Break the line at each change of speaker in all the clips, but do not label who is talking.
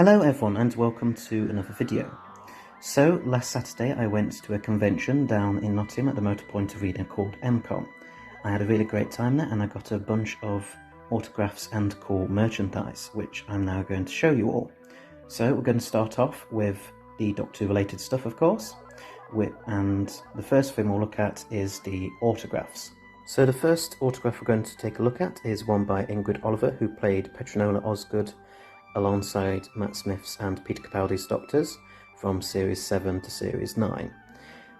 Hello everyone and welcome to another video. So last Saturday I went to a convention down in Nottingham at the Motorpoint Arena called MCON. I had a really great time there and I got a bunch of autographs and cool merchandise which I'm now going to show you all. So we're going to start off with the Doctor Who related stuff, of course, and the first thing we'll look at is the autographs. So the first autograph we're going to take a look at is one by Ingrid Oliver, who played Petronella Osgood alongside Matt Smith's and Peter Capaldi's Doctors from Series 7 to Series 9.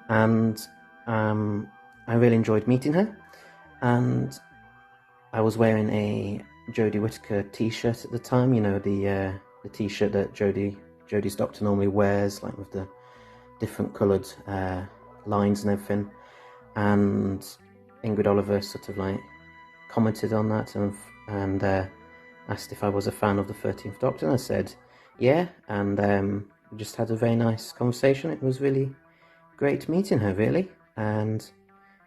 And I really enjoyed meeting her, and I was wearing a Jodie Whittaker t-shirt at the time, you know, the t-shirt that Jodie's Doctor normally wears, like with the different coloured lines and everything. And Ingrid Oliver sort of like commented on that and asked if I was a fan of the 13th Doctor, and I said yeah, and we just had a very nice conversation. It was really great meeting her, really, and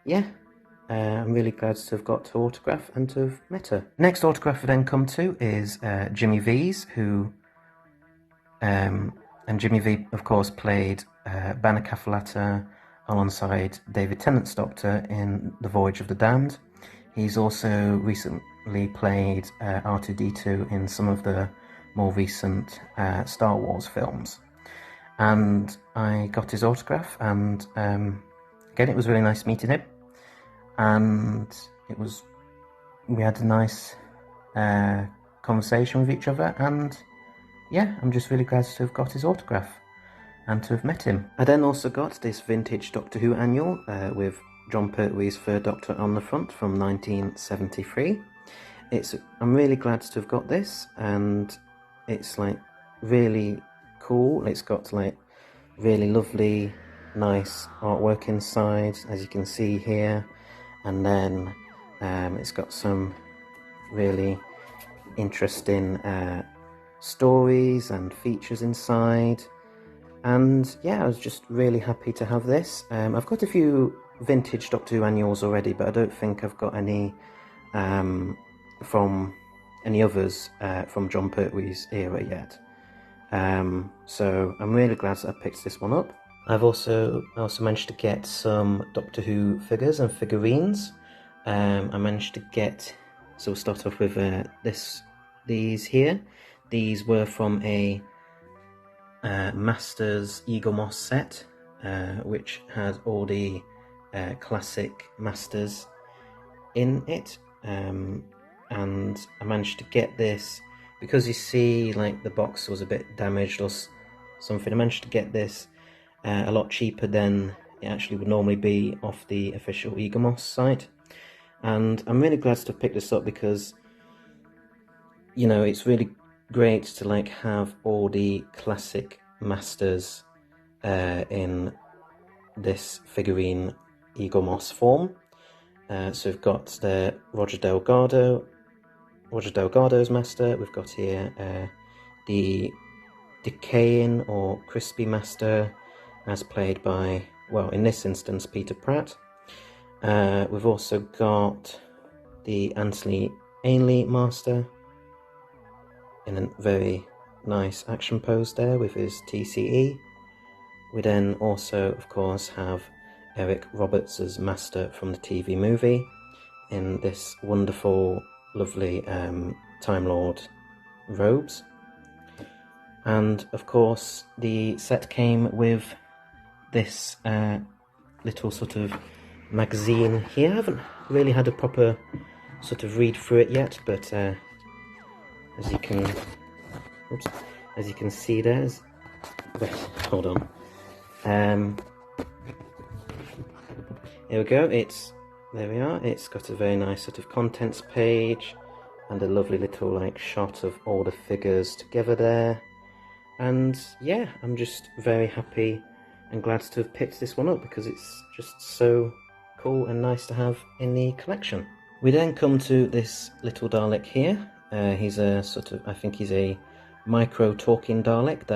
yeah, I'm really glad to have got her autograph and to have met her. Next autograph we then come to is Jimmy V's, who and Jimmy V of course played Banner Cafalata alongside David Tennant's Doctor in The Voyage of the Damned. He's also recently played R2-D2 in some of the more recent Star Wars films. And I got his autograph, and again, it was really nice meeting him. And we had a nice conversation with each other, and yeah, I'm just really glad to have got his autograph and to have met him. I then also got this vintage Doctor Who annual with Jon Pertwee's Third Doctor on the front from 1973. I'm really glad to have got this, and it's like really cool. It's got like really lovely, nice artwork inside, as you can see here, and then it's got some really interesting stories and features inside. And yeah, I was just really happy to have this. I've got a few vintage Doctor Who annuals already, but I don't think I've got any from any others from Jon Pertwee's era yet. So I'm really glad that I picked this one up. I also managed to get some Doctor Who figures and figurines. I managed to get, so we'll start off with these here. These were from a Masters Eaglemoss set, which had all the classic Masters in it, and I managed to get this because you see like the box was a bit damaged or something. I managed to get this a lot cheaper than it actually would normally be off the official Eaglemoss site, and I'm really glad to pick this up because, you know, it's really great to like have all the classic Masters in this figurine Eaglemoss form. So we've got the Roger Delgado's Master. We've got here the Decaying or Crispy Master, as played by, well, in this instance, Peter Pratt. We've also got the Anthony Ainley Master in a very nice action pose there with his TCE. We then also, of course, have Eric Roberts' Master from the TV movie in this wonderful, lovely Time Lord robes. And of course, the set came with this little sort of magazine here. I haven't really had a proper sort of read through it yet, but as you can see, there's, hold on. Here we go. There we are. It's got a very nice sort of contents page and a lovely little like shot of all the figures together there. And yeah, I'm just very happy and glad to have picked this one up because it's just so cool and nice to have in the collection. We then come to this little Dalek here. He's a sort of, I think he's a micro talking Dalek.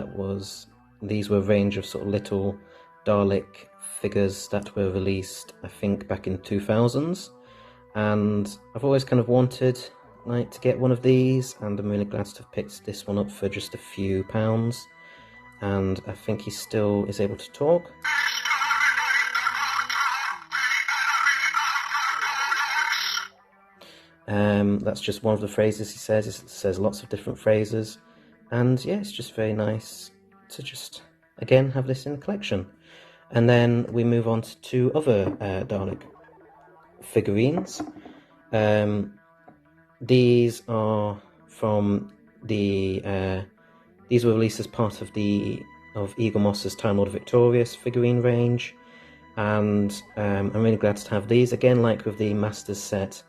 These were a range of sort of little Dalek figures that were released, I think, back in 2000s. And I've always kind of wanted like to get one of these, and I'm really glad to have picked this one up for just a few pounds. And I think he still is able to talk. That's just one of the phrases he says. He says lots of different phrases, and yeah, it's just very nice to just again have this in the collection. And then we move on to two other Dalek figurines. These are from the these were released as part of Eagle Moss's Time Lord Victorious figurine range, and I'm really glad to have these again. Like with the Masters set,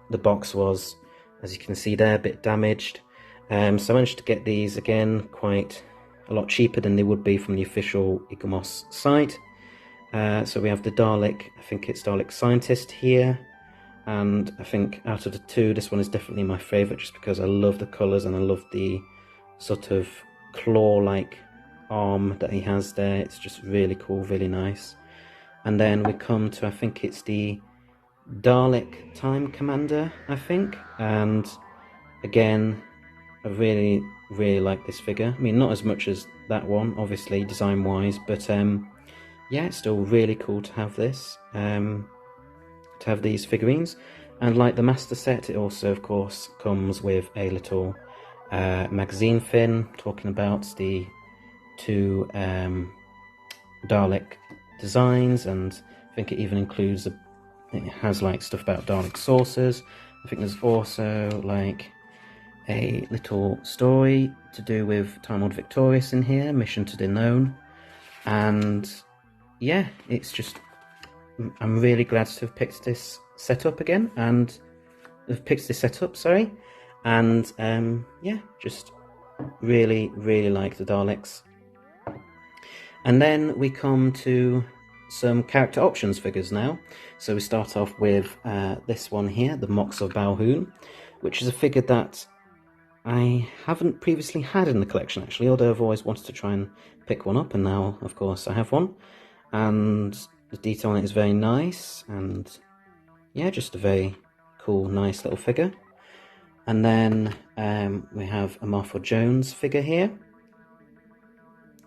the box was, as you can see there, a bit damaged, so I managed to get these again quite a lot cheaper than they would be from the official Eagle Moss site. So we have the Dalek, I think it's Dalek Scientist here, and I think out of the two, this one is definitely my favourite, just because I love the colours and I love the sort of claw-like arm that he has there. It's just really cool, really nice. And then we come to, I think it's the Dalek Time Commander, I think, and again, I really like this figure. I mean, not as much as that one, obviously, design-wise, but yeah, it's still really cool to have this, to have these figurines. And like the Master set, it also, of course, comes with a little magazine fin talking about the two Dalek designs, and I think it even includes it has like stuff about Dalek saucers. I think there's also like a little story to do with Time Lord Victorious in here, Mission to the Known, and yeah, it's just, I'm really glad to have picked this setup again, and and yeah, just really like the Daleks. And then we come to some character options figures now. So we start off with this one here, the Mox of Balhoun, which is a figure that I haven't previously had in the collection actually, although I've always wanted to try and pick one up, and now of course I have one. And the detail on it is very nice, and yeah, just a very cool, nice little figure. And then we have a Martha Jones figure here.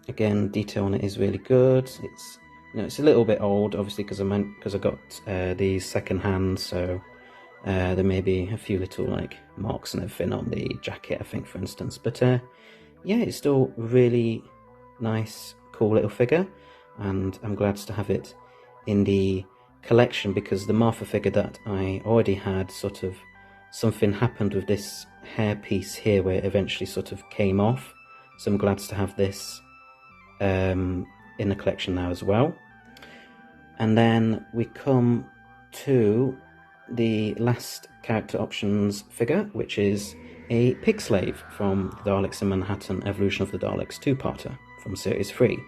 Again, detail on it is really good. It's, you know, it's a little bit old, obviously, because I got these second hand, so there may be a few little like marks and everything on the jacket, I think, for instance. But yeah, it's still really nice, cool little figure, and I'm glad to have it in the collection, because the Martha figure that I already had, sort of something happened with this hairpiece here where it eventually sort of came off, so I'm glad to have this in the collection now as well. And then we come to the last character options figure, which is a Pig Slave from the Daleks in Manhattan Evolution of the Daleks 2-parter from Series 3.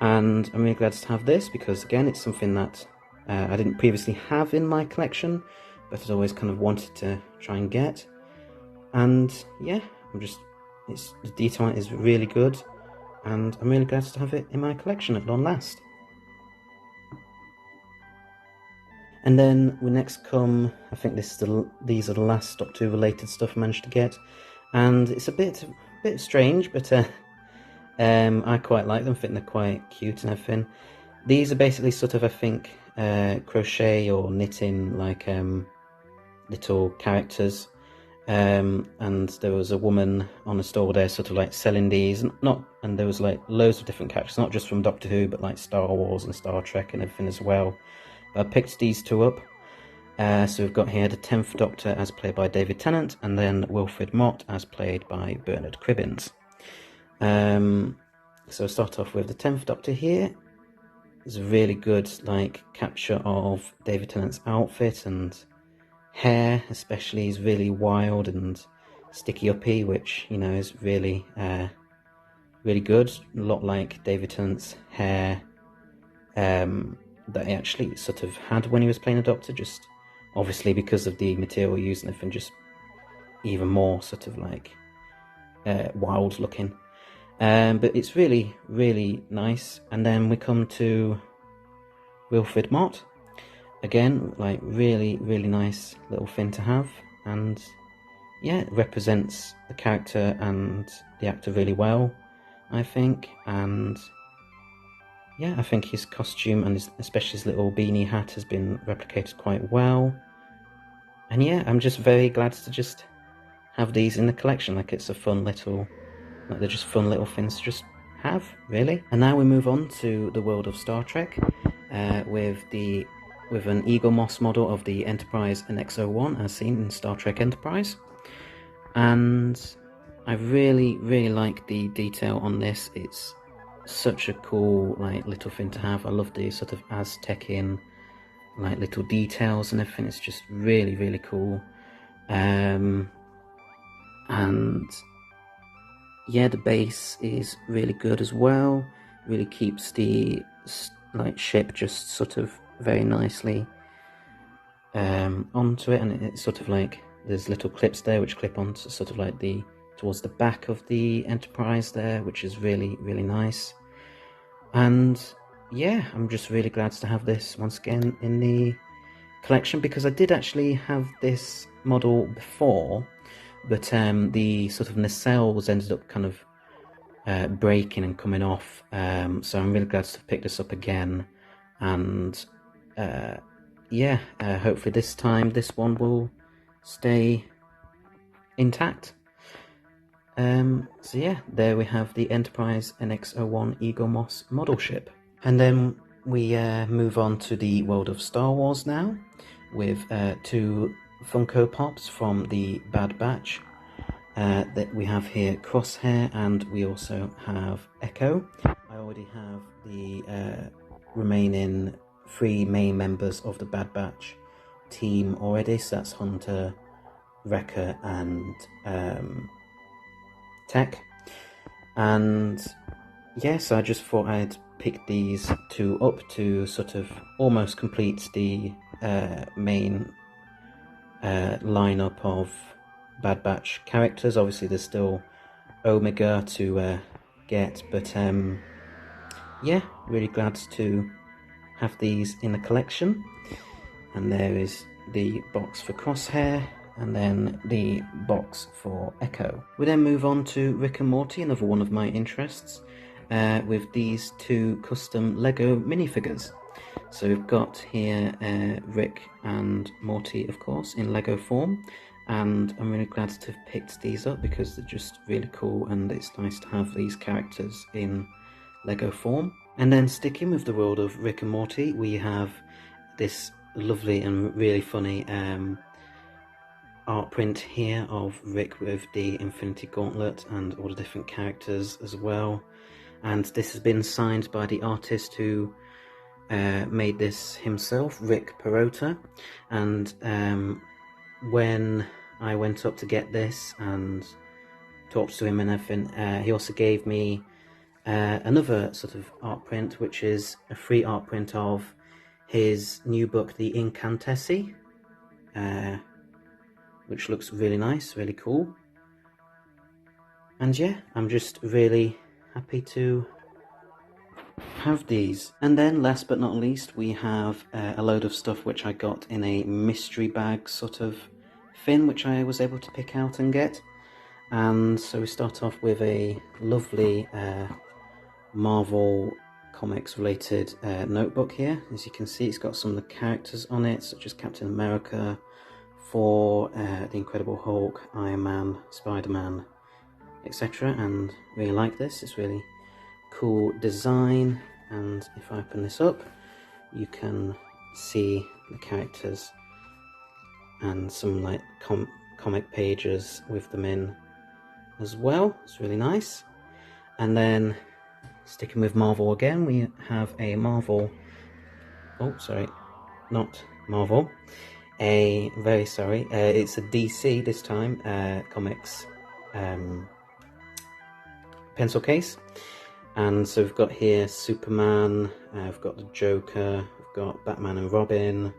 And I'm really glad to have this, because again, it's something that I didn't previously have in my collection, but I'd always kind of wanted to try and get. And yeah, the detail is really good, and I'm really glad to have it in my collection at long last. And then we next come, I think these are the last Doctor Who related stuff I managed to get, and it's a bit strange, but I quite like them. I think they're quite cute and everything. These are basically sort of, I think, crochet or knitting like little characters, and there was a woman on a stall there sort of like selling these, and there was like loads of different characters, not just from Doctor Who, but like Star Wars and Star Trek and everything as well. But I picked these two up. So we've got here the 10th Doctor as played by David Tennant, and then Wilfred Mott as played by Bernard Cribbins. So I'll start off with the 10th Doctor here. There's a really good like capture of David Tennant's outfit and hair, especially. He's really wild and sticky uppy, which, you know, is really really good. A lot like David Tennant's hair that he actually sort of had when he was playing a Doctor, just obviously because of the material used and everything, just even more sort of like wild looking. But it's really nice. And then we come to Wilfred Mott. Again, like really nice little thing to have. and yeah, it represents the character and the actor really well, I think. And yeah, I think his costume and especially his little beanie hat has been replicated quite well. And yeah, I'm just very glad to just have these in the collection. Like, it's a fun little, like, they're just fun little things to just have, really. And now we move on to the world of Star Trek, with an Eaglemoss model of the Enterprise NX-01 as seen in Star Trek Enterprise. And I really like the detail on this. It's such a cool, like, little thing to have. I love the sort of Aztecian, like, little details and everything. It's just really cool. And yeah, the base is really good as well. Really keeps the like ship just sort of very nicely onto it, and it's sort of like there's little clips there which clip onto sort of like towards the back of the Enterprise there, which is really nice. And yeah, I'm just really glad to have this once again in the collection, because I did actually have this model before, but the sort of nacelles ended up kind of breaking and coming off, so I'm really glad to pick this up again. And yeah, hopefully this time this one will stay intact. So yeah, there we have the Enterprise NX-01 Eaglemoss model ship. And then we move on to the world of Star Wars now, with two Funko Pops from the Bad Batch. That we have here Crosshair, and we also have Echo. I already have the remaining 3 main members of the Bad Batch team already, so that's Hunter, Wrecker, and Tech. And yes, I just thought I'd pick these 2 up to sort of almost complete the main lineup of Bad Batch characters. Obviously there's still Omega to get, but yeah, really glad to have these in the collection. And there is the box for Crosshair, and then the box for Echo. We then move on to Rick and Morty, another one of my interests, with these 2 custom Lego minifigures. So we've got here Rick and Morty, of course, in Lego form, and I'm really glad to have picked these up because they're just really cool, and it's nice to have these characters in Lego form. And then sticking with the world of Rick and Morty, we have this lovely and really funny art print here of Rick with the Infinity Gauntlet and all the different characters as well. And this has been signed by the artist who made this himself, Rick Perota. And when I went up to get this and talked to him and everything, he also gave me another sort of art print, which is a free art print of his new book, The Incantessi, which looks really nice, really cool. And yeah, I'm just really happy to have these. And then last but not least, we have a load of stuff which I got in a mystery bag sort of thing, which I was able to pick out and get. And so we start off with a lovely Marvel Comics related notebook here. As you can see, it's got some of the characters on it, such as Captain America, Thor, the Incredible Hulk, Iron Man, Spider-Man, etc. And really like this. It's really cool design. And if I open this up, you can see the characters and some like comic pages with them in as well. It's really nice. And then sticking with Marvel again, we have a Marvel, oh sorry, not Marvel, it's a DC this time, comics pencil case. And so we've got here Superman, we've got the Joker, we've got Batman and Robin,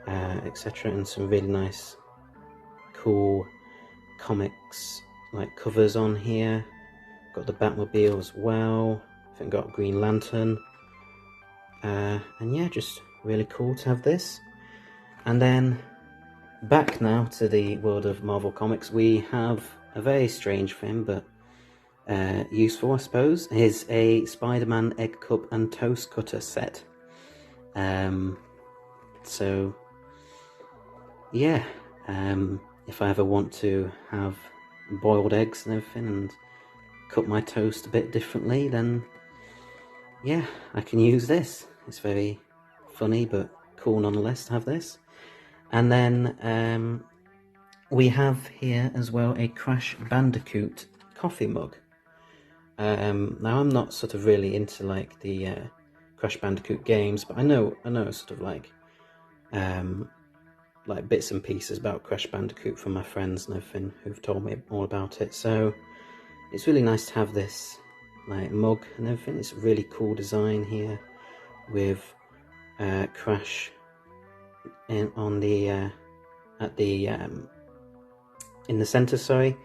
etc. And some really nice, cool comics like covers on here. Got the Batmobile as well. I think got Green Lantern. And yeah, just really cool to have this. And then back now to the world of Marvel Comics. We have a very strange thing, but useful, I suppose, is a Spider-Man egg cup and toast cutter set. So yeah, if I ever want to have boiled eggs and everything and cut my toast a bit differently, then yeah, I can use this. It's very funny but cool nonetheless to have this. And then we have here as well a Crash Bandicoot coffee mug. Now I'm not sort of really into like the Crash Bandicoot games, but I know sort of like bits and pieces about Crash Bandicoot from my friends and everything who've told me all about it. So it's really nice to have this like mug and everything. It's a really cool design here with Crash on the in the center, sorry,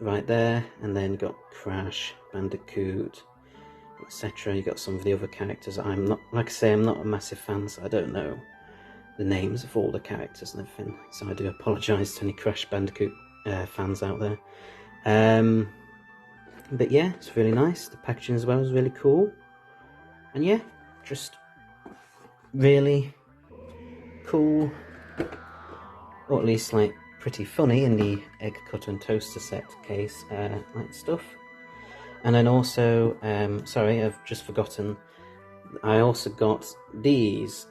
right there, and then you got Crash, Bandicoot, etc. You got some of the other characters. I'm not, like I say, I'm not a massive fan, so I don't know the names of all the characters and everything. So I do apologise to any Crash Bandicoot fans out there. But yeah, it's really nice. The packaging as well is really cool, and yeah, just really cool, or at least like pretty funny in the egg cutter and toaster set case like stuff. And then also, sorry, I've just forgotten, I also got these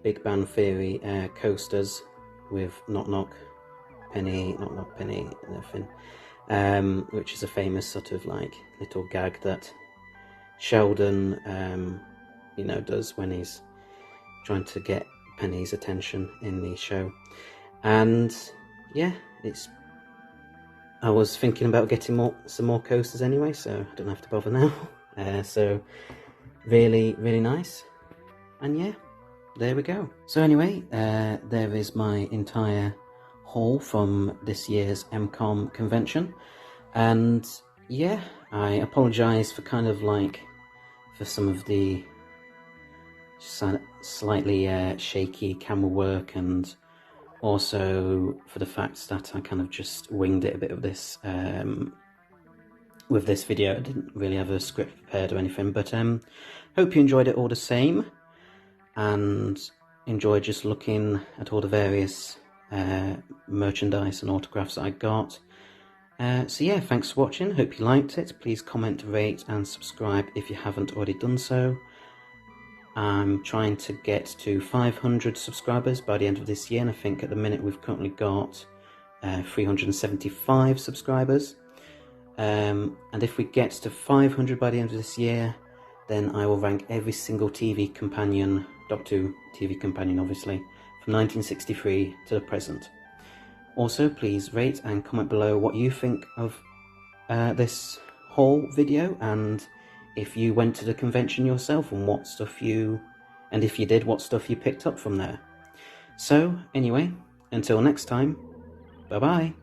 Big Bang Theory coasters with Knock Knock Penny and everything, which is a famous sort of like little gag that Sheldon you know, does when he's trying to get Penny's attention in the show. And yeah, I was thinking about getting some more coasters anyway, so I don't have to bother now. So really nice, and yeah, there we go. So anyway, there is my entire haul from this year's MCOM convention, and yeah, I apologise for kind of like for some of the slightly shaky camera work, and also for the fact that I kind of just winged it a bit of this with this video. I didn't really have a script prepared or anything, but hope you enjoyed it all the same, and enjoyed just looking at all the various merchandise and autographs that I got. So yeah, thanks for watching, hope you liked it. Please comment, rate and subscribe if you haven't already done so. I'm trying to get to 500 subscribers by the end of this year, and I think at the minute we've currently got 375 subscribers. And if we get to 500 by the end of this year, then I will rank every single TV companion, Doctor Who TV companion obviously, from 1963 to the present. Also, please rate and comment below what you think of this whole video, and if you went to the convention yourself and what stuff and if you did, what stuff you picked up from there. So anyway, until next time, bye bye.